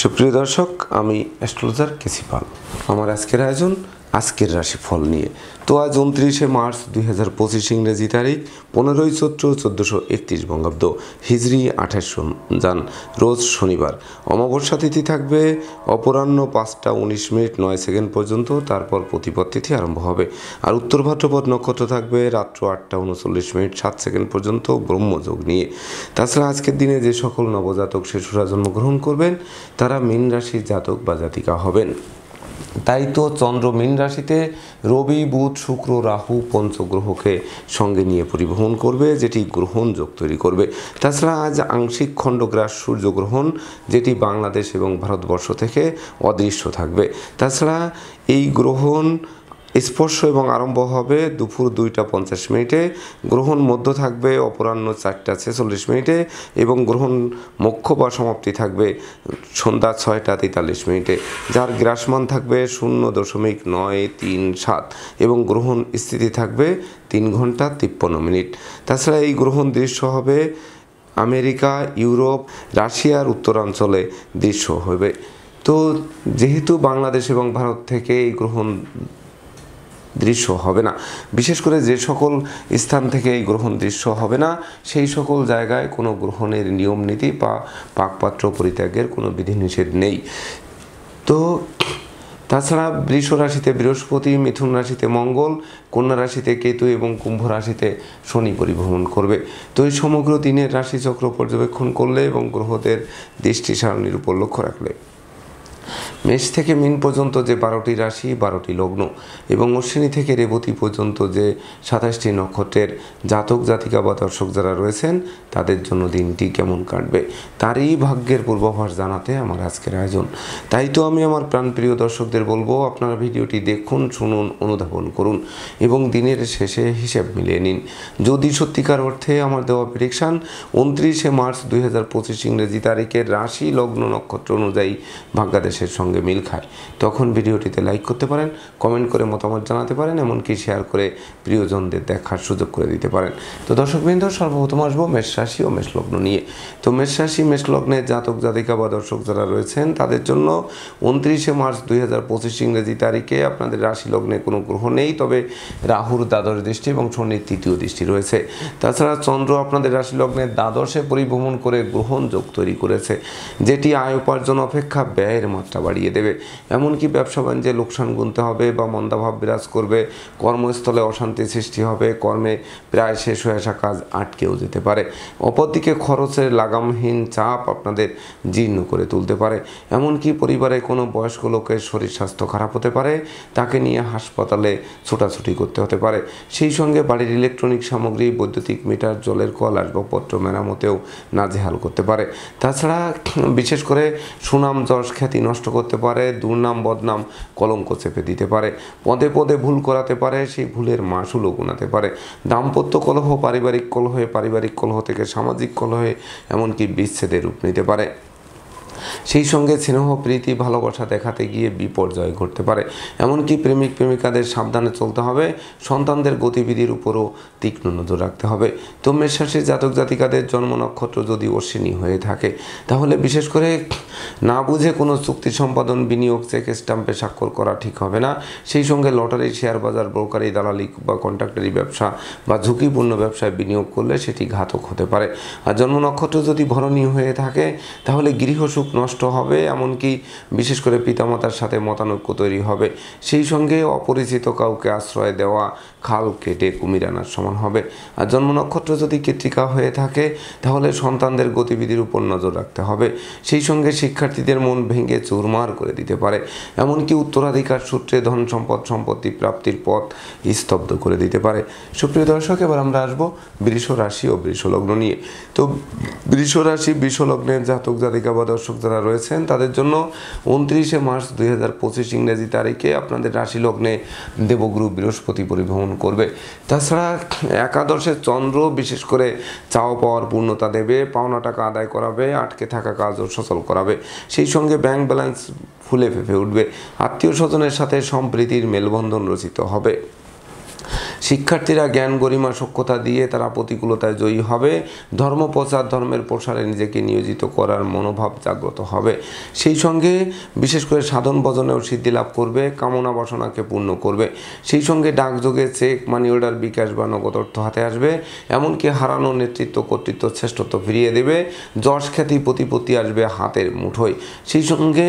সুপ্রিয় দর্শক, আমি অ্যাস্ট্রোলজার কেসি পাল। আমার আজকের আয়োজন আজকের রাশিফল নিয়ে। তো আজ 29শে মার্চ 2025 ইংরেজি তারিখ, 15ই চৈত্র 1431 বঙ্গাব্দ, হিজরি 28 রমজান, রোজ শনিবার। অমাবস্যা তিথি থাকবে অপরাহ্ন 5টা 19 মিনিট 9 সেকেন্ড পর্যন্ত, তারপর প্রতিপদ তিথি আরম্ভ হবে। আর উত্তর ভাদ্রপদ নক্ষত্র থাকবে রাত্র 8টা 39 মিনিট 7 সেকেন্ড পর্যন্ত ব্রহ্মযোগ নিয়ে। তাছাড়া আজকের দিনে যে সকল নবজাতক শিশুরা জন্মগ্রহণ করবেন তারা মীন রাশির জাতক বা জাতিকা হবেন। তাই তো চন্দ্র মীন রাশিতে, রবি বুধ শুক্র রাহু পঞ্চগ্রহকে সঙ্গে নিয়ে পরিবহন করবে, যেটি গ্রহণ যোগ তৈরি করবে। তাছাড়া আজ আংশিক খণ্ডগ্রাস সূর্যগ্রহণ, যেটি বাংলাদেশ এবং ভারতবর্ষ থেকে অদৃশ্য থাকবে। তাছাড়া এই গ্রহণ স্পর্শ এবং আরম্ভ হবে দুপুর 2টা 50 মিনিটে, গ্রহণ মধ্য থাকবে অপরাহ্ন 4টা 46 মিনিটে এবং গ্রহণ মোক্ষ বা সমাপ্তি থাকবে সন্ধ্যা 6টা 43 মিনিটে, যার গ্রাসমান থাকবে 0.937 এবং গ্রহণ স্থিতি থাকবে 3 ঘন্টা 53 মিনিট। তাছাড়া এই গ্রহণ দৃশ্য হবে আমেরিকা, ইউরোপ, রাশিয়ার উত্তরাঞ্চলে দৃশ্য হবে। তো যেহেতু বাংলাদেশ এবং ভারত থেকে এই গ্রহণ দৃশ্য হবে না, বিশেষ করে যে সকল স্থান থেকে এই গ্রহণ দৃশ্য হবে না সেই সকল জায়গায় কোনো গ্রহণের নিয়ম নীতি বা পাকপাত্র পরিত্যাগের কোনো বিধিনিষেধ নেই। তো তাছাড়া বৃষ রাশিতে বৃহস্পতি, মিথুন রাশিতে মঙ্গল, কন্যা রাশিতে কেতু এবং কুম্ভ রাশিতে শনি পরিভ্রমণ করবে। তো এই সমগ্র দিনের রাশিচক্র পর্যবেক্ষণ করলে এবং গ্রহদের দৃষ্টি সারণীর উপর লক্ষ্য রাখলে মেষ থেকে মীন পর্যন্ত যে 12টি রাশি 12টি লগ্ন এবং অশ্বিনী থেকে রেবতী পর্যন্ত যে 27টি নক্ষত্রের জাতক জাতিকা বা দর্শক যারা রয়েছেন তাদের জন্য দিনটি কেমন কাটবে তারই ভাগ্যের পূর্বাভাস জানাতে আমার আজকের আয়োজন। তাই তো আমি আমার প্রাণপ্রিয় দর্শকদের বলবো, আপনারা ভিডিওটি দেখুন, শুনুন, অনুধাবন করুন এবং দিনের শেষে হিসেব মিলিয়ে নিন। যদি সত্যিকার অর্থে আমার দেওয়া প্রেডিকশান 29শে মার্চ 2025 ইংরেজি তারিখের রাশি লগ্ন নক্ষত্র অনুযায়ী ভাগ্যাদেশের সঙ্গে মিল খায়, তখন ভিডিওটিতে লাইক করতে পারেন, কমেন্ট করে মতামত জানাতে পারেন, এমনকি শেয়ার করে প্রিয়জনদের দেখার সুযোগ করে দিতে পারেন। তো দর্শকবৃন্দ, সর্বপ্রথম আসবো মেষ রাশি ও মেষ লগ্ন নিয়ে। তো মেষ রাশি মেষ লগ্নের জাতক জাতিকা বা দর্শক যারা রয়েছেন তাদের জন্য 29শে মার্চ 2025 ইংরেজি তারিখে আপনাদের রাশি লগ্নে কোনো গ্রহ নেই, তবে রাহুর দ্বাদশ দৃষ্টি এবং শনির তৃতীয় দৃষ্টি রয়েছে। তাছাড়া চন্দ্র আপনাদের রাশি লগ্নের দ্বাদশে পরিভ্রমণ করে গ্রহণ যোগ তৈরি করেছে, যেটি আয় উপার্জন অপেক্ষা ব্যয়ের মাত্রা বাড়িয়ে দেবে। এমনকি ব্যবসা বাণিজ্যে লোকসান গুনতে হবে বা মন্দাভাব বিরাজ করবে, কর্মস্থলে অশান্তি সৃষ্টি হবে, কর্মে প্রায় শেষ হয়ে আসা কাজ আটকেও যেতে পারে। অপরদিকে খরচের লাগামহীন চাপ আপনাদের জীর্ণ করে তুলতে পারে। এমনকি পরিবারে কোনো বয়স্ক লোকের শরীর স্বাস্থ্য খারাপ হতে পারে, তাকে নিয়ে হাসপাতালে ছোটাছুটি করতে হতে পারে। সেই সঙ্গে বাড়ির ইলেকট্রনিক সামগ্রী, বৈদ্যুতিক মিটার, জলের কল, আসবাবপত্র মেরামতেও নাজেহাল করতে পারে। তাছাড়া বিশেষ করে সুনাম যশ খ্যাতি নষ্ট করতে পারে, দুর্নাম বদনাম কলঙ্ক চেপে দিতে পারে, পদে পদে ভুল করাতে পারে, সেই ভুলের মাসুলও গুনাতে পারে। দাম্পত্য কলহ, পারিবারিক কলহ থেকে সামাজিক কলহে এমনকি বিচ্ছেদের রূপ নিতে পারে। সেই সঙ্গে স্নেহ প্রীতি ভালোবাসা দেখাতে গিয়ে বিপর্যয় ঘটতে পারে। এমনকি প্রেমিক প্রেমিকাদের সাবধানে চলতে হবে, সন্তানদের গতিবিধির উপরও তীক্ষ্ণ নজর রাখতে হবে। তো মেষ রাশির জাতক জাতিকাদের জন্ম নক্ষত্র যদি অশ্বিনী হয়ে থাকে তাহলে বিশেষ করে না বুঝে কোনো চুক্তি সম্পাদন, বিনিয়োগ, চেক স্ট্যাম্পে স্বাক্ষর করা ঠিক হবে না। সেই সঙ্গে লটারি, শেয়ার বাজার, ব্রোকারি, দালালি বা কন্ট্রাক্টারি ব্যবসা বা ঝুঁকিপূর্ণ ব্যবসায় বিনিয়োগ করলে সেটি ঘাতক হতে পারে। আর জন্ম নক্ষত্র যদি ভরণী হয়ে থাকে তাহলে গৃহসুখ নষ্ট হবে, এমনকি বিশেষ করে পিতামাতার সাথে মতানৈক্য তৈরি হবে। সেই সঙ্গে অপরিচিত কাউকে আশ্রয় দেওয়া খাল কেটে কুমির আনার সমান হবে। আর জন্ম নক্ষত্র যদি কৃত্তিকা হয়ে থাকে তাহলে সন্তানদের গতিবিধির উপর নজর রাখতে হবে। সেই সঙ্গে শিক্ষার্থীদের মন ভেঙে চুরমার করে দিতে পারে, এমনকি উত্তরাধিকার সূত্রে ধন সম্পদ সম্পত্তি প্রাপ্তির পথ স্তব্ধ করে দিতে পারে। সুপ্রিয় দর্শক, এবার আমরা আসবো বৃষ রাশি ও বৃষ লগ্ন নিয়ে। তো বৃষ রাশি বৃষ লগ্নের জাতক জাতিকা বা দর্শক যারা রয়েছেন তাদের জন্য 29শে মার্চ 2025 ইংরেজি তারিখে আপনাদের রাশি লগ্নে দেবগুরু বৃহস্পতি পরিভ্রমণ করবে। তাছাড়া একাদশে চন্দ্র বিশেষ করে চাওয়া পাওয়ার পূর্ণতা দেবে, পাওনা টাকা আদায় করাবে, আটকে থাকা কাজও সচল করাবে। সেই সঙ্গে ব্যাংক ব্যালেন্স ফুলে ফেঁপে উঠবে, আত্মীয় স্বজনের সাথে সম্প্রীতির মেলবন্ধন রচিত হবে। শিক্ষার্থীরা জ্ঞান গরিমা সক্ষতা দিয়ে তারা প্রতিকূলতায় জয়ী হবে। ধর্ম প্রচার ধর্মের প্রসারে নিজেকে নিয়োজিত করার মনোভাব জাগ্রত হবে। সেই সঙ্গে বিশেষ করে সাধন ভজনেও সিদ্ধি লাভ করবে, কামনা বাসনাকে পূর্ণ করবে। সেই সঙ্গে ডাকযোগে চেক, মানি অর্ডার, বিকাশ বা নগদ অর্থ হাতে আসবে। এমনকি হারানো নেতৃত্ব, কর্তৃত্ব, শ্রেষ্ঠত্ব ফিরিয়ে দেবে। যশ খ্যাতি প্রতিপত্তি আসবে হাতের মুঠোয়। সেই সঙ্গে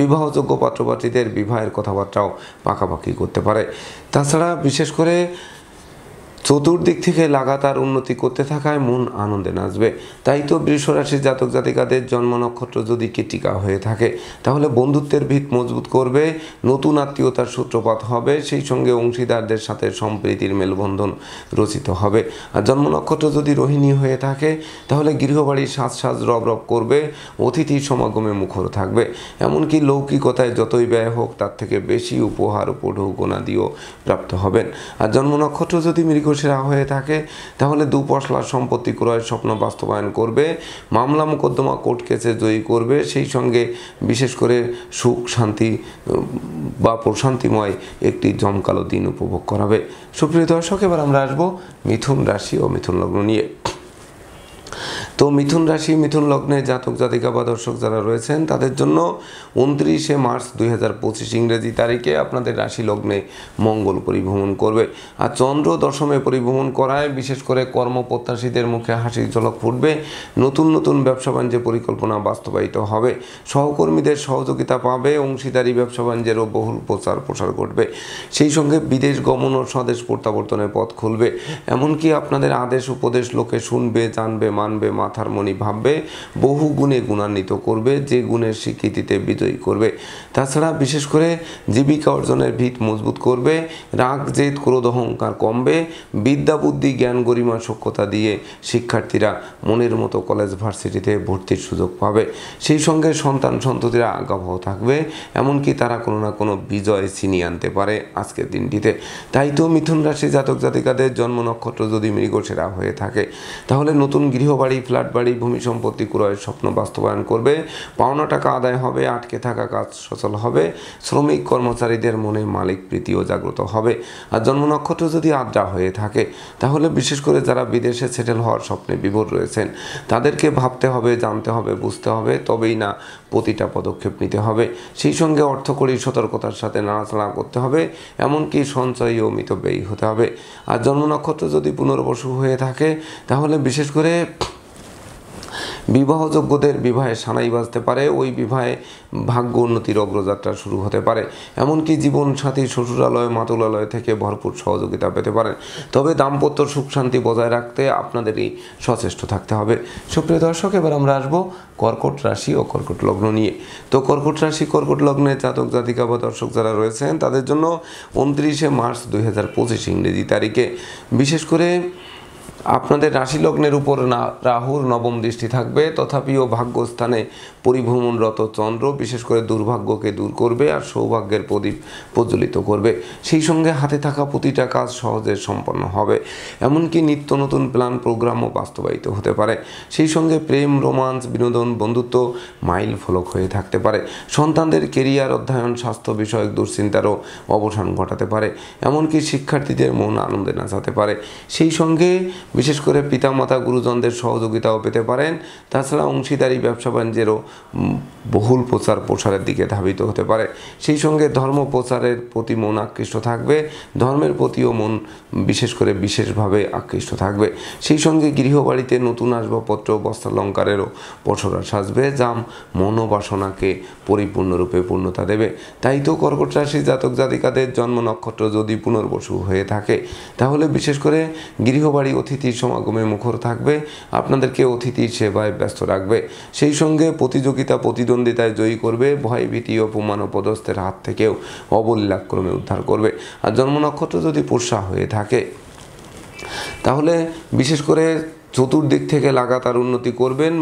বিবাহযোগ্য পাত্রপাত্রীদের বিবাহের কথাবার্তাও পাকাপাকি করতে পারে। তাছাড়া বিশেষ করে চতুর্দিক থেকে লাগাতার উন্নতি করতে থাকায় মন আনন্দে নাচবে। তাই তো বৃষ রাশির জাতক জাতিকাদের জন্ম নক্ষত্র যদি কৃত্তিকা হয়ে থাকে তাহলে বন্ধুত্বের ভিত মজবুত করবে, নতুন আত্মীয়তার সূত্রপাত হবে। সেই সঙ্গে অংশীদারদের সাথে সম্প্রীতির মেলবন্ধন রচিত হবে। আর জন্ম নক্ষত্র যদি রোহিণী হয়ে থাকে তাহলে গৃহবাড়ির সাজ রব রব করবে, অতিথির সমাগমে মুখর থাকবে। এমনকি লৌকিকতায় যতই ব্যয় হোক তার থেকে বেশি উপহার উপঢৌকনাদিও প্রাপ্ত হবেন। আর জন্ম নক্ষত্র যদি মৃগশিরা হয়ে থাকে তাহলে দুপশলার সম্পত্তি ক্রয়ের স্বপ্ন বাস্তবায়ন করবে, মামলা মোকদ্দমা কোর্ট কেসে জয়ী করবে। সেই সঙ্গে বিশেষ করে সুখ শান্তি বা প্রশান্তিময় একটি জমকালো দিন উপভোগ করাবে। সুপ্রিয় দর্শক, এবার আমরা আসবো মিথুন রাশি ও মিথুন লগ্ন নিয়ে। তো মিথুন রাশি, মিথুন লগ্নে জাতক জাতিকা বা দর্শক যারা রয়েছেন তাদের জন্য 29শে মার্চ 2025 ইংরেজি তারিখে আপনাদের রাশি লগ্নে মঙ্গল পরিভ্রমণ করবে। আর চন্দ্র দশমে পরিভ্রমণ করায় বিশেষ করে কর্মপ্রত্যাশীদের মুখে হাসির ঝলক ফুটবে। নতুন নতুন ব্যবসা বাণিজ্যের পরিকল্পনা বাস্তবায়িত হবে, সহকর্মীদের সহযোগিতা পাবে, অংশীদারি ব্যবসা বাণিজ্যেরও বহুল প্রসার ঘটবে। সেই সঙ্গে বিদেশ গমন ও স্বদেশ প্রত্যাবর্তনের পথ খুলবে। এমনকি আপনাদের আদেশ উপদেশ লোকে শুনবে, জানবে, মানবে, মাথার মনি ভাববে, বহু গুণে গুণান্বিত করবে, যে গুণের স্বীকৃতিতে বিজয়ী করবে। তাছাড়া বিশেষ করে জীবিকা অর্জনের ভিত মজবুত করবে, রাগ জেদ ক্রোধ অহংকার কমবে, বিদ্যা বুদ্ধি জ্ঞান গরিমা সক্ষতা দিয়ে শিক্ষার্থীরা মনের মতো কলেজ ভার্সিটিতে ভর্তির সুযোগ পাবে। সেই সঙ্গে সন্তান সন্ততিরা আগাভাব থাকবে, এমনকি তারা কোনো না কোনো বিজয় ছিনিয়ে আনতে পারে আজকের দিনটিতে। তাই তো মিথুন রাশি জাতক জাতিকাদের জন্ম নক্ষত্র যদি মৃগশিরা হয়ে থাকে তাহলে নতুন গৃহবাড়ি, ফ্ল্যাট বাড়ি, ভূমি সম্পত্তি ক্রয়ের স্বপ্ন বাস্তবায়ন করবে, পাওনা টাকা আদায় হবে, আটকে থাকা কাজ সচল হবে, শ্রমিক কর্মচারীদের মনে মালিক প্রীতিও জাগ্রত হবে। আর জন্ম নক্ষত্র যদি আদ্রা হয়ে থাকে তাহলে বিশেষ করে যারা বিদেশে সেটেল হওয়ার স্বপ্নে বিভোর রয়েছেন তাদেরকে ভাবতে হবে, জানতে হবে, বুঝতে হবে, তবেই না প্রতিটা পদক্ষেপ নিতে হবে। সেই সঙ্গে অর্থকরী সতর্কতার সাথে নাড়াচাড়া করতে হবে, এমনকি সঞ্চয় ও মিতব্যয়ী হতে হবে। আর জন্ম নক্ষত্র যদি পুনর্বসু হয়ে থাকে তাহলে বিশেষ করে বিবাহযোগ্যদের বিবাহে সানাই বাজতে পারে, ওই বিবাহে ভাগ্য উন্নতির অগ্রযাত্রা শুরু হতে পারে। এমনকি জীবনসাথী শ্বশুরালয় মাতুলালয় থেকে ভরপুর সহযোগিতা পেতে পারেন। তবে দাম্পত্য সুখ শান্তি বজায় রাখতে আপনাদেরই সচেষ্ট থাকতে হবে। সুপ্রিয় দর্শক, এবার আমরা আসবো কর্কট রাশি ও কর্কট লগ্ন নিয়ে। তো কর্কট রাশি, কর্কট লগ্নে জাতক জাতিকা বা দর্শক যারা রয়েছেন তাদের জন্য 29শে মার্চ 2025 ইংরেজি তারিখে বিশেষ করে আপনাদের রাশি লগ্নের উপর রাহুর নবম দৃষ্টি থাকবে। তথাপিও ভাগ্যস্থানে পরিভ্রমণরত চন্দ্র বিশেষ করে দুর্ভাগ্যকে দূর করবে আর সৌভাগ্যের প্রদীপ প্রজ্বলিত করবে। সেই সঙ্গে হাতে থাকা প্রতিটা কাজ সহজে সম্পন্ন হবে, এমনকি নিত্য নতুন প্ল্যান প্রোগ্রামও বাস্তবায়িত হতে পারে। সেই সঙ্গে প্রেম, রোমান্স, বিনোদন, বন্ধুত্ব মাইল ফলক হয়ে থাকতে পারে। সন্তানদের কেরিয়ার, অধ্যয়ন, স্বাস্থ্য বিষয়ক দুশ্চিন্তারও অবসান ঘটাতে পারে, এমনকি শিক্ষার্থীদের মন আনন্দে নাচাতে পারে। সেই সঙ্গে বিশেষ করে পিতামাতা গুরুজনদের সহযোগিতাও পেতে পারেন। তাছাড়া অংশীদারি ব্যবসা বাণিজ্যেরও বহুল প্রসারের দিকে ধাবিত হতে পারে। সেই সঙ্গে ধর্ম প্রচারের প্রতি মন আকৃষ্ট থাকবে, ধর্মের প্রতিও মন বিশেষভাবে আকৃষ্ট থাকবে। সেই সঙ্গে গৃহবাড়িতে নতুন আসবাবপত্র, বস্ত্রালঙ্কারেরও পসরা সাজবে, যা মনোবাসনাকে পরিপূর্ণরূপে পূর্ণতা দেবে। তাই তো কর্কট রাশি জাতক জাতিকাদের জন্ম নক্ষত্র যদি পুনর্বসু হয়ে থাকে তাহলে বিশেষ করে গৃহবাড়ি অতিথির সমাগমে মুখর থাকবে, আপনাদেরকে অতিথির সেবায় ব্যস্ত রাখবে। সেই সঙ্গে প্রতিযোগিতা প্রতিদ্বন্দ্বিতায় জয়ী করবে, ভয় ভীতি অপমান ও পদস্থের হাত থেকেও অবলীলাক্রমে উদ্ধার করবে। আর জন্ম নক্ষত্র যদি পুষ্যা হয়ে থাকে তাহলে বিশেষ করে চতুর্দিক থেকে লাগাতার উন্নতি করবেন,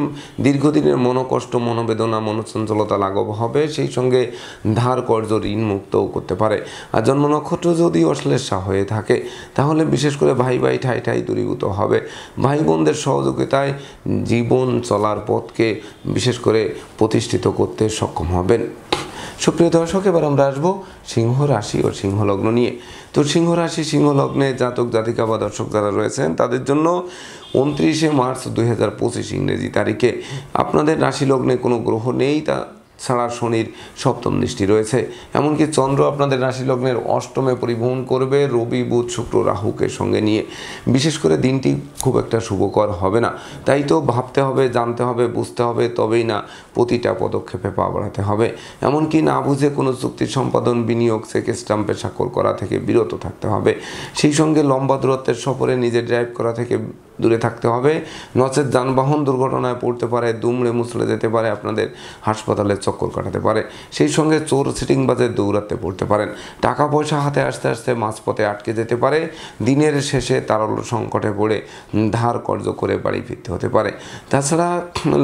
দীর্ঘদিনের মনোকষ্ট, মনোবেদনা, মনোচঞ্চলতা লাঘব হবে। সেই সঙ্গে ধার কর্জ ঋণ মুক্তও করতে পারে। আর জন্ম নক্ষত্র যদি অশ্লেষা হয়ে থাকে তাহলে বিশেষ করে ভাই ভাই ঠাই ঠাই দূরীভূত হবে, ভাই বোনদের সহযোগিতায় জীবন চলার পথকে বিশেষ করে প্রতিষ্ঠিত করতে সক্ষম হবেন। সুপ্রিয় দর্শক, এবার আমরা আসবো সিংহ রাশি ও সিংহ লগ্ন নিয়ে। তো সিংহ রাশি সিংহ লগ্নে জাতক জাতিকা বা দর্শক যারা রয়েছেন তাদের জন্য 29শে মার্চ 2025 ইংরেজি তারিখে আপনাদের রাশি লগ্নে কোনো গ্রহ নেই, তা ছাড়া শনির সপ্তম দৃষ্টি রয়েছে। এমনকি চন্দ্র আপনাদের রাশি লগ্নের অষ্টমে পরিভ্রমণ করবে রবি বুধ শুক্র রাহুকে সঙ্গে নিয়ে। বিশেষ করে দিনটি খুব একটা শুভকর হবে না, তাই তো ভাবতে হবে, জানতে হবে, বুঝতে হবে, তবেই না প্রতিটা পদক্ষেপে পা বাড়াতে হবে। এমনকি না বুঝে কোনো চুক্তি সম্পাদন, বিনিয়োগ, চেক স্টাম্পে স্বাক্ষর করা থেকে বিরত থাকতে হবে। সেই সঙ্গে লম্বা দূরত্বের সফরে নিজে ড্রাইভ করা থেকে দূরে থাকতে হবে, নচেত যানবাহন দুর্ঘটনায় পড়তে পারে, দুমড়ে মুচড়ে যেতে পারে, আপনাদের হাসপাতালে চক্কর কাটাতে পারে। সেই সঙ্গে চোর সিটিংবাজে দৌড়াতে পড়তে পারেন। টাকা পয়সা হাতে আসতে আসতে মাঝপথে আটকে যেতে পারে। দিনের শেষে তারল্য সংকটে পড়ে ধার কর্জ করে বাড়ি ফিরতে হতে পারে। তাছাড়া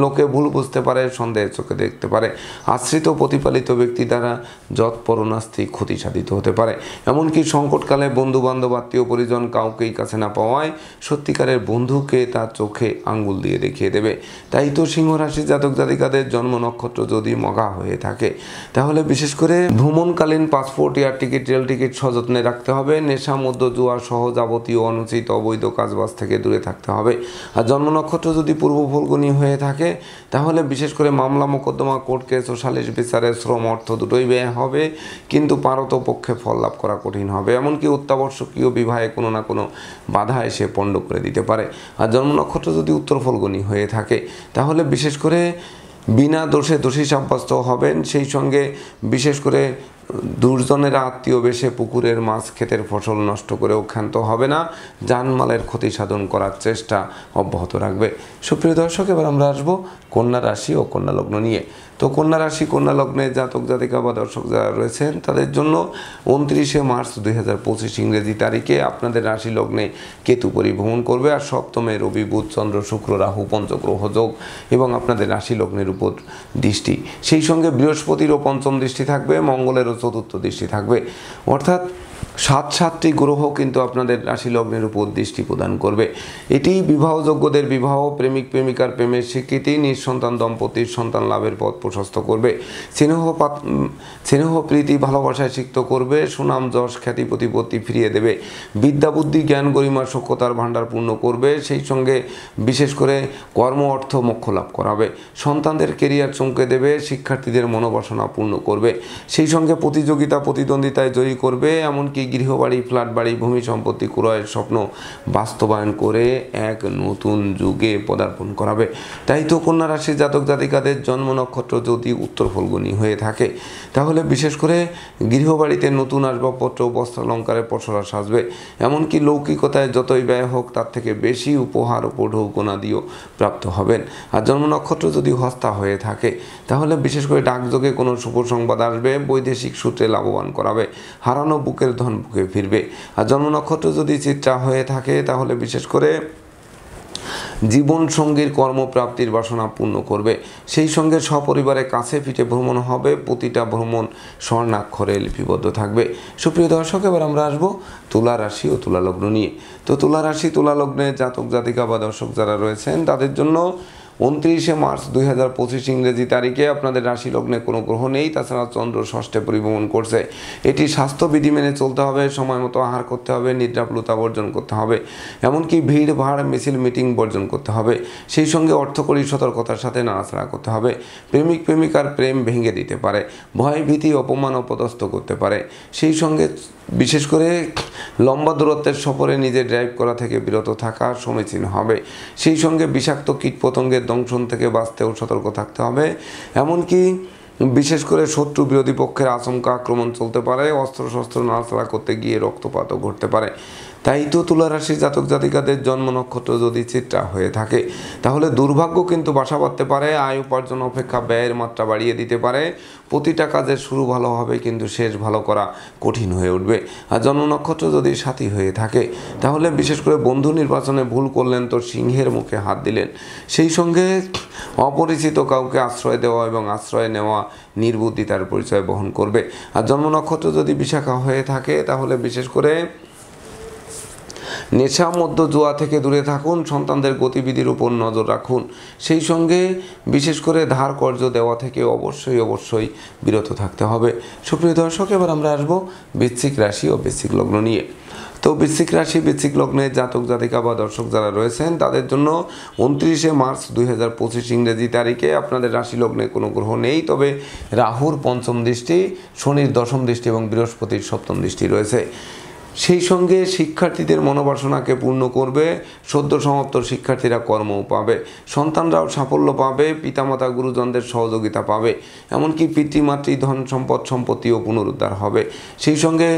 লোকে ভুল বুঝতে পারে, সন্দেহের চোখে দেখতে পারে। আশ্রিত প্রতিপালিত ব্যক্তি দ্বারা যৎপরণাস্তি ক্ষতি সাধিত হতে পারে। এমনকি সংকটকালে বন্ধু বান্ধব আত্মীয় পরিজন কাউকেই কাছে না পাওয়ায় সত্যিকারের বন্ধুকে তার চোখে আঙ্গুল দিয়ে দেখিয়ে দেবে। তাই তো সিংহ রাশি জাতক জাতিকাদের জন্ম নক্ষত্র যদি মগা হয়ে থাকে তাহলে বিশেষ করে ভ্রমণকালীন passport, air ticket, rail ticket সযত্নে রাখতে হবে। নেশা, মদ্য, জুয়া সহ যাবতীয় অনুচিত অবৈধ কাজবাজ থেকে দূরে থাকতে হবে। আর জন্ম নক্ষত্র যদি পূর্ব ফল্গুনী হয়ে থাকে তাহলে বিশেষ করে মামলা মোকদ্দমা, কোর্ট কেস ও সালিশ বিচারে শ্রম অর্থ দুটোই ব্যয় হবে, কিন্তু পারতপক্ষে ফল লাভ করা কঠিন হবে। এমনকি অত্যাবশ্যকীয় বিবাহে কোনো না কোনো বাধা এসে পণ্ড করে দিতে পারে। আর জন্ম নক্ষত্র যদি উত্তর ফল্গুনী হয়ে থাকে তাহলে বিশেষ করে বিনা দোষে দোষী সাব্যস্ত হবেন। সেই সঙ্গে বিশেষ করে দুর্জনেরা আত্মীয় বেশে পুকুরের মাছ, ক্ষেতের ফসল নষ্ট করেও ক্ষান্ত হবে না, জানমালের ক্ষতি সাধন করার চেষ্টা অব্যাহত রাখবে। সুপ্রিয় দর্শক, এবার আমরা আসবো কন্যা রাশি ও কন্যা লগ্ন নিয়ে। তো কন্যা রাশি কন্যা লগ্নে জাতক জাতিকা বা দর্শক যারা রয়েছেন তাদের জন্য 29শে মার্চ 2025 ইংরেজি তারিখে আপনাদের রাশি লগ্নে কেতু পরিভ্রমণ করবে। আর সপ্তমে রবি বুধ চন্দ্র শুক্র রাহু পঞ্চগ্রহ যোগ এবং আপনাদের রাশি লগ্নের উপর দৃষ্টি। সেই সঙ্গে বৃহস্পতিরও পঞ্চম দৃষ্টি থাকবে, মঙ্গলেরও চতুর্থ দৃষ্টি থাকবে। অর্থাৎ 7টি গ্রহ কিন্তু আপনাদের রাশি লগ্নের উপর দৃষ্টি প্রদান করবে। এটি বিবাহযোগ্যদের বিবাহ, প্রেমিক প্রেমিকার প্রেমের স্বীকৃতি, নিঃসন্তান দম্পতির সন্তান লাভের পথ প্রশস্ত করবে, স্নেহ প্রীতি ভালোবাসায় সিক্ত করবে, সুনাম যশ খ্যাতি প্রতিপত্তি ফিরিয়ে দেবে, বিদ্যা বুদ্ধি জ্ঞান গরিমা সক্ষতার ভাণ্ডার পূর্ণ করবে। সেই সঙ্গে বিশেষ করে কর্ম অর্থ মোক্ষ লাভ করাবে, সন্তানদের কেরিয়ার চমকে দেবে, শিক্ষার্থীদের মনোবাসনা পূর্ণ করবে। সেই সঙ্গে প্রতিযোগিতা প্রতিদ্বন্দ্বিতায় জয়ী করবে। এমনকি গৃহবাড়ি, ফ্ল্যাট বাড়ি, ভূমি সম্পত্তি ক্রয়ের স্বপ্ন বাস্তবায়ন করে এক নতুন যুগে পদার্পণ করাবে। তাই তো কন্যা রাশির জাতক জাতিকাদের জন্ম নক্ষত্র যদি উত্তর ফল্গুনী হয়ে থাকে তাহলে বিশেষ করে গৃহবাড়িতে নতুন আসবাবপত্র, বস্ত্রালঙ্কারের পসরা সাজবে। এমনকি লৌকিকতায় যতই ব্যয় হোক তার থেকে বেশি উপহার ও পৌঢৌকনাদিও প্রাপ্ত হবেন। আর জন্ম নক্ষত্র যদি হস্তা হয়ে থাকে তাহলে বিশেষ করে ডাকযোগে কোনো শুভ সংবাদ আসবে, বৈদেশিক সূত্রে লাভবান করাবে, হারানো বুকের ধন বুকে ফিরবে। আর জন্ম নক্ষত্র যদি চিত্রা হয়ে থাকে তাহলে বিশেষ করে জীবন সঙ্গীর কর্মপ্রাপ্তির বাসনা পূর্ণ করবে। সেই সঙ্গে সপরিবারে কাছে পিঠে ভ্রমণ হবে, প্রতিটা ভ্রমণ স্বর্ণাক্ষরে লিপিবদ্ধ থাকবে। সুপ্রিয় দর্শক, এবার আমরা আসবো তুলা রাশি ও তুলা লগ্ন নিয়ে। তো তুলা রাশি তুলা লগ্নে জাতক জাতিকা বা দর্শক যারা রয়েছেন তাদের জন্য 29শে মার্চ 2025 ইংরেজি তারিখে আপনাদের রাশি লগ্নে কোনো গ্রহ নেই। তাছাড়া চন্দ্র ষষ্ঠে পরিভ্রমণ করছে। এটি স্বাস্থ্যবিধি মেনে চলতে হবে, সময় মতো আহার করতে হবে, নিদ্রাপ্লুতা বর্জন করতে হবে, এমনকি ভিড় ভাড় মিছিল মিটিং বর্জন করতে হবে। সেই সঙ্গে অর্থকরী সতর্কতার সাথে নাড়াচাড়া করতে হবে। প্রেমিক প্রেমিকার প্রেম ভেঙে দিতে পারে, ভয় ভীতি অপমান অপদস্থ করতে পারে। সেই সঙ্গে বিশেষ করে লম্বা দূরত্বের সফরে নিজে ড্রাইভ করা থেকে বিরত থাকা সমীচীন হবে। সেই সঙ্গে বিষাক্ত কীটপতঙ্গের দংশন থেকে বাঁচতেও সতর্ক থাকতে হবে। এমনকি বিশেষ করে শত্রু বিরোধী পক্ষের আচমকা আক্রমণ চলতে পারে, অস্ত্রশস্ত্র নাড়াচাড়া করতে গিয়ে রক্তপাতও ঘটতে পারে। তাই তো তুলা রাশির জাতক জাতিকাদের জন্ম নক্ষত্র যদি চিত্রা হয়ে থাকে তাহলে দুর্ভাগ্য কিন্তু বাসা বাঁধতে পারে, আয় উপার্জন অপেক্ষা ব্যয়ের মাত্রা বাড়িয়ে দিতে পারে। প্রতিটা কাজের শুরু ভালো হবে কিন্তু শেষ ভালো করা কঠিন হয়ে উঠবে। আর জন্ম নক্ষত্র যদি সাথী হয়ে থাকে তাহলে বিশেষ করে বন্ধু নির্বাচনে ভুল করলেন তো সিংহের মুখে হাত দিলেন। সেই সঙ্গে অপরিচিত কাউকে আশ্রয় দেওয়া এবং আশ্রয় নেওয়া নির্বুদ্ধিতার পরিচয় বহন করবে। আর জন্ম নক্ষত্র যদি বিশাখা হয়ে থাকে তাহলে বিশেষ করে নেশা মদ্য জুয়া থেকে দূরে থাকুন, সন্তানদের গতিবিধির উপর নজর রাখুন, সেই সঙ্গে বিশেষ করে ধার কর্জ দেওয়া থেকে অবশ্যই বিরত থাকতে হবে। সুপ্রিয় দর্শক, এবার আমরা আসবো বৃশ্চিক রাশি ও বৃশ্চিক লগ্ন নিয়ে। তো বৃশ্চিক রাশি বৃশ্চিক লগ্নের জাতক জাতিকা বা দর্শক যারা রয়েছেন তাদের জন্য 29শে মার্চ 2025 ইংরেজি তারিখে আপনাদের রাশি লগ্নে কোনো গ্রহ নেই, তবে রাহুর পঞ্চম দৃষ্টি, শনির দশম দৃষ্টি এবং বৃহস্পতির সপ্তম দৃষ্টি রয়েছে। সেই সঙ্গে শিক্ষার্থীদের মনোবাসনাকে পূর্ণ করবে, সদ্য সমাপ্ত শিক্ষার্থীরা কর্মও পাবে, সন্তানরাও সাফল্য পাবে, পিতামাতা গুরুজনদের সহযোগিতা পাবে, এমনকি পিতৃমাতৃ ধন সম্পদ সম্পত্তিও পুনরুদ্ধার হবে। সেই সঙ্গে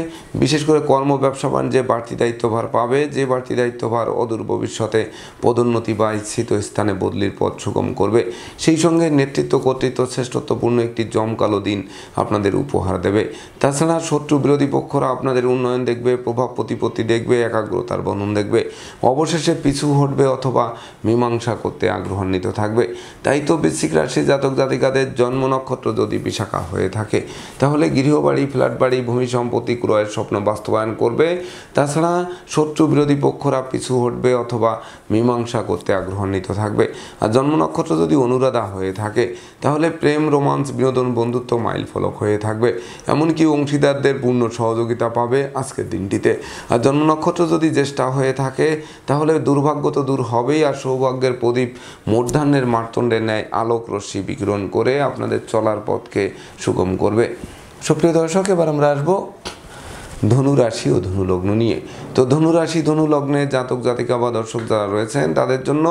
বিশেষ করে কর্ম ব্যবসা বাণিজ্যে বাড়তি দায়িত্বভার পাবে, যে বাড়তি দায়িত্বভার অদূর ভবিষ্যতে পদোন্নতি বা ইচ্ছিত স্থানে বদলির পথ সুগম করবে। সেই সঙ্গে নেতৃত্ব কর্তৃত্ব শ্রেষ্ঠত্বপূর্ণ একটি জমকালো দিন আপনাদের উপহার দেবে। তাছাড়া শত্রু বিরোধী পক্ষরা আপনাদের উন্নয়ন দেখবে, প্রভাব প্রতিপত্তি দেখবে, একাগ্রতার বন্ধন দেখবে, অবশেষে পিছু হটবে অথবা মীমাংসা করতে আগ্রহান্বিত থাকবে। তাই তো বৃশ্চিক রাশি জাতক জাতিকাদের জন্ম নক্ষত্র যদি বিশাখা হয়ে থাকে তাহলে গৃহবাড়ি, ফ্ল্যাট বাড়ি, ভূমি সম্পত্তি ক্রয়ের স্বপ্ন বাস্তবায়ন করবে। তাছাড়া শত্রু বিরোধী পক্ষরা পিছু হটবে অথবা মীমাংসা করতে আগ্রহান্বিত থাকবে। আর জন্ম নক্ষত্র যদি অনুরাধা হয়ে থাকে তাহলে প্রেম, রোমান্স, বিনোদন, বন্ধুত্ব মাইল ফলক হয়ে থাকবে, এমনকি অংশীদারদের পূর্ণ সহযোগিতা পাবে আজকের দিনটিতে। আর জন্ম নক্ষত্র যদি জ্যেষ্ঠা হয়ে থাকে তাহলে দুর্ভাগ্য তো দূর হবেই, আর সৌভাগ্যের প্রদীপ মূর্ধান্যের মার্তণ্ডের ন্যায় আলোক রশ্মি বিকিরণ করে আপনাদের চলার পথকে সুগম করবে। সুপ্রিয় দর্শক, এবার আমরা আসবো ধনু রাশি ও ধনু লগ্ন নিয়ে। তো ধনু রাশি ধনু লগ্নে জাতক জাতিকা বা দর্শক যারা রয়েছেন তাদের জন্য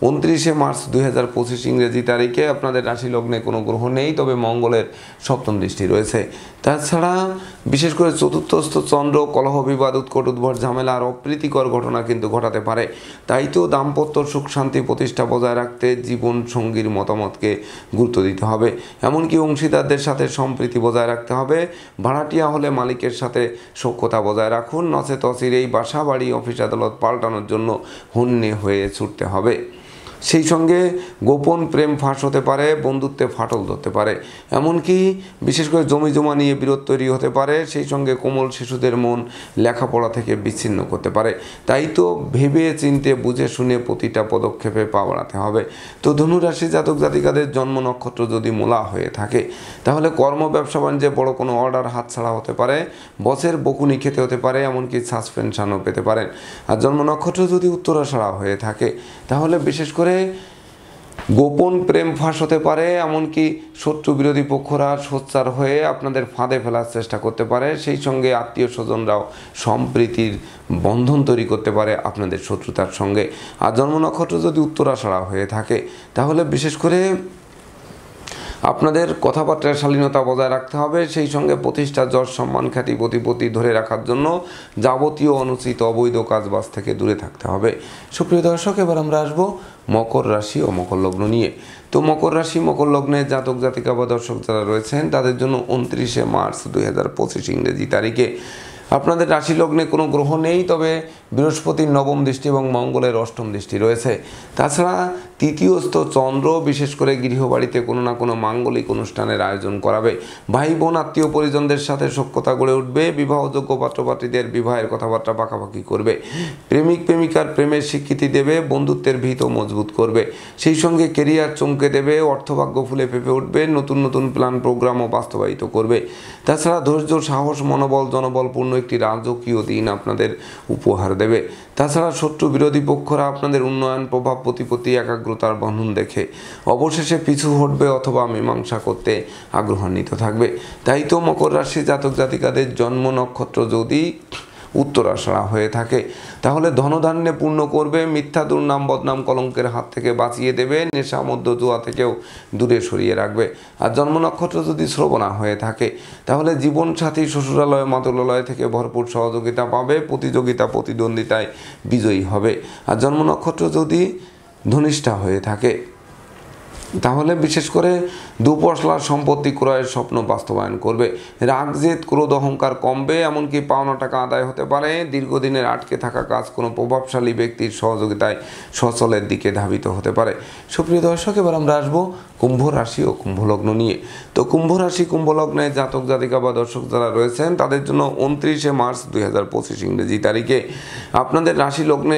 29শে মার্চ 2025 ইংরেজি তারিখে আপনাদের রাশি লগ্নে কোনো গ্রহ নেই, তবে মঙ্গলের সপ্তম দৃষ্টি রয়েছে। তাছাড়া বিশেষ করে চতুর্থস্থ চন্দ্র কলহ, বিবাদ, উৎকট, উদ্ভট, ঝামেলা আর অপ্রীতিকর ঘটনা কিন্তু ঘটাতে পারে। তাই তো দাম্পত্য সুখ শান্তি প্রতিষ্ঠা বজায় রাখতে জীবন সঙ্গীর মতামতকে গুরুত্ব দিতে হবে, এমনকি অংশীদারদের সাথে সম্প্রীতি বজায় রাখতে হবে। ভাড়াটিয়া হলে মালিকের সাথে সখ্যতা বজায় রাখুন, নচেত অচিরেই বাসা, বাড়ি, অফিস আদালত পাল্টানোর জন্য হন্যে হয়ে ছুটতে হবে। সেই সঙ্গে গোপন প্রেম ফাঁস হতে পারে, বন্ধুত্বে ফাটল ধরতে পারে, এমনকি বিশেষ করে জমি জমা নিয়ে বিরোধ তৈরি হতে পারে। সেই সঙ্গে কোমল শিশুদের মন লেখাপড়া থেকে বিচ্ছিন্ন করতে পারে। তাই তো ভেবে চিন্তে বুঝে শুনে প্রতিটা পদক্ষেপে পা বাড়াতে হবে। তো ধনুরাশি জাতক জাতিকাদের জন্ম নক্ষত্র যদি মূলা হয়ে থাকে তাহলে কর্ম ব্যবসা বাণিজ্যে বড় কোনো অর্ডার হাতছাড়া হতে পারে, বসের বকুনি খেতে হতে পারে, এমনকি সাসপেনশনও পেতে পারেন। আর জন্ম নক্ষত্র যদি উত্তরাষাঢ়া হয়ে থাকে তাহলে বিশেষ করে গোপন প্রেম ফাঁস হতে পারে, এমনকি শত্রু বিরোধী পক্ষরা সোচ্চার হয়ে আপনাদের ফাঁদে ফেলার চেষ্টা করতে পারে। সেই সঙ্গে আত্মীয় স্বজনরাও সম্প্রীতির বন্ধন তৈরি করতে পারে আপনাদের শত্রুতার সঙ্গে। আর জন্ম নক্ষত্র যদি উত্তরাষাঢ়া হয়ে থাকে তাহলে বিশেষ করে আপনাদের কথাবার্তার শালীনতা বজায় রাখতে হবে। সেই সঙ্গে প্রতিষ্ঠা, যশ, সম্মান, খ্যাতি, প্রতিপত্তি ধরে রাখার জন্য যাবতীয় অনুচিত অবৈধ কাজবাজ থেকে দূরে থাকতে হবে। সুপ্রিয় দর্শক, এবার আমরা আসবো মকর রাশি ও মকর লগ্ন নিয়ে। তো মকর রাশি মকর লগ্নে জাতক জাতিকা বা দর্শক যারা রয়েছেন তাদের জন্য 29শে মার্চ 2025 ইংরেজি তারিখে আপনাদের রাশি লগ্নে কোনো গ্রহ নেই, তবে বৃহস্পতির নবম দৃষ্টি এবং মঙ্গলের অষ্টম দৃষ্টি রয়েছে। তাছাড়া তৃতীয়স্থ চন্দ্র বিশেষ করে গৃহবাড়িতে কোনো না কোনো মাঙ্গলিক অনুষ্ঠানের আয়োজন করাবে, ভাই বোন আত্মীয় পরিজনদের সাথে সখ্যতা গড়ে উঠবে, বিবাহযোগ্য পাত্রপাত্রীদের বিবাহের কথাবার্তা পাকাপাকি করবে, প্রেমিক প্রেমিকার প্রেমের স্বীকৃতি দেবে, বন্ধুত্বের ভিত মজবুত করবে। সেই সঙ্গে কেরিয়ার চমকে দেবে, অর্থভাগ্য ফুলে ফেঁপে উঠবে, নতুন নতুন প্ল্যান প্রোগ্রামও বাস্তবায়িত করবে। তাছাড়া ধৈর্য, সাহস, মনোবল, জনবলপূর্ণ একটি রাজকীয় দিন আপনাদের উপহার দেবে। তাছাড়া শত্রু বিরোধী পক্ষরা আপনাদের উন্নয়ন, প্রভাব প্রতিপত্তি, একাগ্রতার বন্ধন দেখে অবশেষে পিছু হটবে অথবা মীমাংসা করতে আগ্রহান্বিত থাকবে। তাই তো মকর রাশি জাতক জাতিকাদের জন্ম নক্ষত্র যদি উত্তরাষাঢ়া হয়ে থাকে তাহলে ধনধান্যে পূর্ণ করবে, মিথ্যা দুর্নাম বদনাম কলঙ্কের হাত থেকে বাঁচিয়ে দেবে, নেশা মধ্য জুয়া থেকেও দূরে সরিয়ে রাখবে। আর জন্ম নক্ষত্র যদি শ্রবণা হয়ে থাকে তাহলে জীবনসাথী শ্বশুরালয় মাতুলালয় থেকে ভরপুর সহযোগিতা পাবে, প্রতিযোগিতা প্রতিদ্বন্দ্বিতায় বিজয়ী হবে। আর জন্ম নক্ষত্র যদি ধনিষ্ঠা হয়ে থাকে তাহলে বিশেষ করে দুপশলার সম্পত্তি ক্রয়ের স্বপ্ন বাস্তবায়ন করবে। রাগ জেদ ক্রোধ অহংকার কমবে, এমনকি পাওনা টাকা আদায় হতে পারে। দীর্ঘদিনের আটকে থাকা কাজ কোনো প্রভাবশালী ব্যক্তির সহযোগিতায় সচলের দিকে ধাবিত হতে পারে। সুপ্রিয় দর্শক, এবার আমরা আসবো কুম্ভ রাশি ও কুম্ভ লগ্ন নিয়ে। তো কুম্ভ রাশি কুম্ভ লগ্নে জাতক জাতিকা বা দর্শক যারা রয়েছেন তাদের জন্য 29শে মার্চ 2025 ইংরেজি তারিখে আপনাদের রাশি লগ্নে